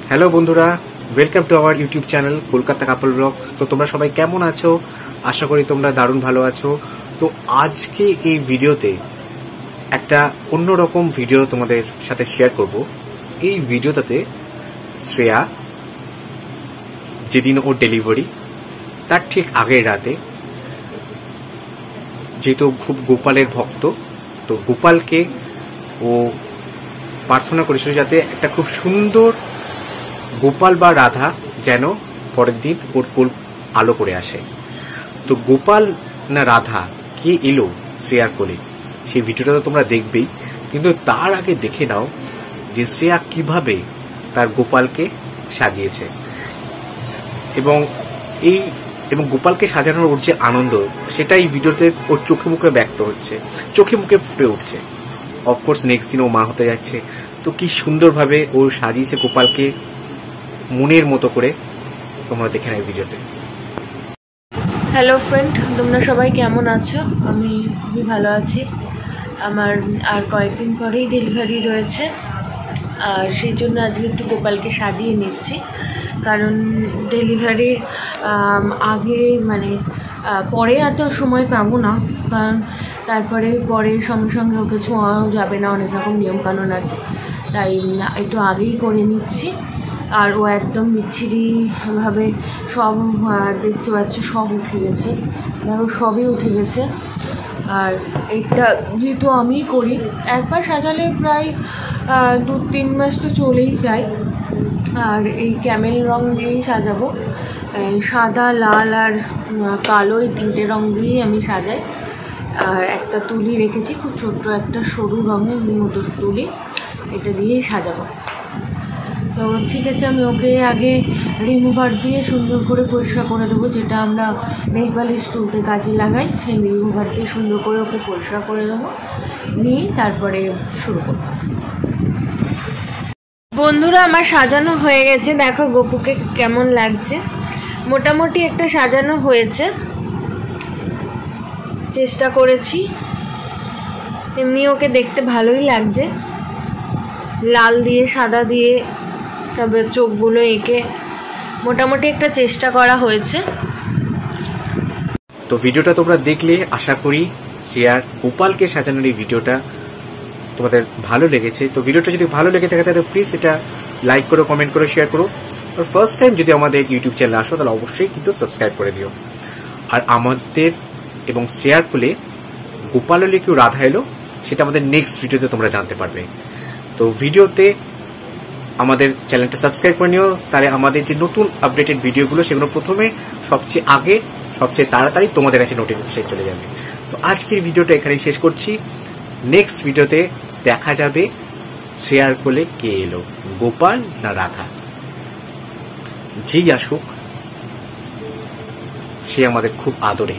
Hello বন্ধুরা, welcome to our YouTube channel Kolkata couple vlogs. তো তোমরা সবাই কেমন আছো? আশা করি তোমরা দারুণ ভালো আছো। তো আজকে এই ভিডিওতে একটা অন্যরকম ভিডিও তোমাদের সাথে শেয়ার করব। এই ভিডিওটাতে শ্রেয়া যেদিন ওর ডেলিভারি তার ঠিক আগের রাতে, যেহেতু খুব গোপালের ভক্ত, তো গোপালকে ও প্রার্থনা করেছিল যাতে একটা খুব সুন্দর গোপাল বা রাধা যেন পরের দিন ওর কোল আলো করে আসে। তো গোপাল না রাধা কে এলো শ্রেয়ার কোলে, সেই ভিডিওটা তো তোমরা দেখবেই, কিন্তু তার আগে দেখে নাও যে শ্রেয়া কিভাবে তার গোপালকে সাজিয়েছে এবং গোপালকে সাজানোর ওর যে আনন্দ, সেটা এই ভিডিওতে ওর চোখে মুখে ব্যক্ত হচ্ছে, চোখে মুখে ফুটে উঠছে। অফকোর্স নেক্সট দিন ও মা হতে যাচ্ছে, তো কি সুন্দরভাবে ও সাজিয়েছে গোপালকে মনের মতো করে, তোমরা দেখে নাও ভিডিওতে। হ্যালো ফ্রেন্ড, তোমরা সবাই কেমন আছো? আমি খুবই ভালো আছি। আমার আর কয়েকদিন পরেই ডেলিভারি রয়েছে, আর সেই জন্য আজকে একটু গোপালকে সাজিয়ে নিচ্ছি। কারণ ডেলিভারির আগে পরে এত সময় পাবো না, কারণ পরে সঙ্গে সঙ্গে ওকে ছোঁয়াও যাবে না, অনেক রকম নিয়মকানুন আছে, তাই একটু আগেই করে নিচ্ছি। আর ও একদম বিচ্ছিরিভাবে সব দেখতে পাচ্ছ, সব উঠে গেছে, দেখো সবই উঠে গেছে। আর এটা যেহেতু আমি করি, একবার সাজালে প্রায় 2-3 মাস তো চলেই যায়। আর এই ক্যামেল রং দিয়েই সাজাবো, সাদা, লাল আর কালো, এই 3টে রং দিয়েই আমি সাজাই। আর একটা তুলি রেখেছি, খুব ছোট্ট একটা সরু রঙের মতো তুলি, এটা দিয়েই সাজাবো। তো ঠিক আছে, আমি ওকে আগে রিমুভার দিয়ে সুন্দর করে পরিষ্কার করে দেবো, যেটা আমরা নেল পালিশ তুলতে কাজে লাগাই, সেই রিমুভার দিয়ে সুন্দর করে ওকে পরিষ্কার করে দেবো, নিয়ে তারপরে শুরু করব। বন্ধুরা, আমার সাজানো হয়ে গেছে, দেখো গপুকে কেমন লাগছে। মোটামুটি একটা সাজানো হয়েছে, চেষ্টা করেছি, এমনি ওকে দেখতে ভালোই লাগছে। লাল দিয়ে সাদা দিয়ে তবে চোখগুলো এঁকে মোটামুটি একটা চেষ্টা করা হয়েছে। তো ভিডিওটা তোমরা দেখলে, আশা করি শ্রেয়ার গোপালকে সাজানোর এই ভিডিওটা তোমাদের ভালো লেগেছে। তো ভিডিওটা যদি ভালো লেগে থাকে তাহলে প্লিজ এটা লাইক করো, কমেন্ট করো, শেয়ার করো। আর ফার্স্ট টাইম যদি আমাদের ইউটিউব চ্যানেলে আসো তাহলে অবশ্যই কিন্তু সাবস্ক্রাইব করে দিও। আর আমাদের এবং শ্রেয়ার কোলে গোপাল হলে কেউ রাধা এলো, সেটা আমাদের নেক্সট ভিডিওতে তোমরা জানতে পারবে। তো ভিডিওতে আমাদের চ্যানেলটা সাবস্ক্রাইব করে নিও, তাহলে আমাদের যে নতুন আপডেটেড ভিডিওগুলো সেগুলো প্রথমে, সবচেয়ে আগে, সবচেয়ে তাড়াতাড়ি তোমাদের কাছে নোটিফিকেশন চলে যাবে। তো আজকের ভিডিওটা এখানেই শেষ করছি। নেক্সট ভিডিওতে দেখা যাবে শ্রেয়ার কোলে কে এলো, গোপাল না রাধা। যেই আসুক সে আমাদের খুব আদরে।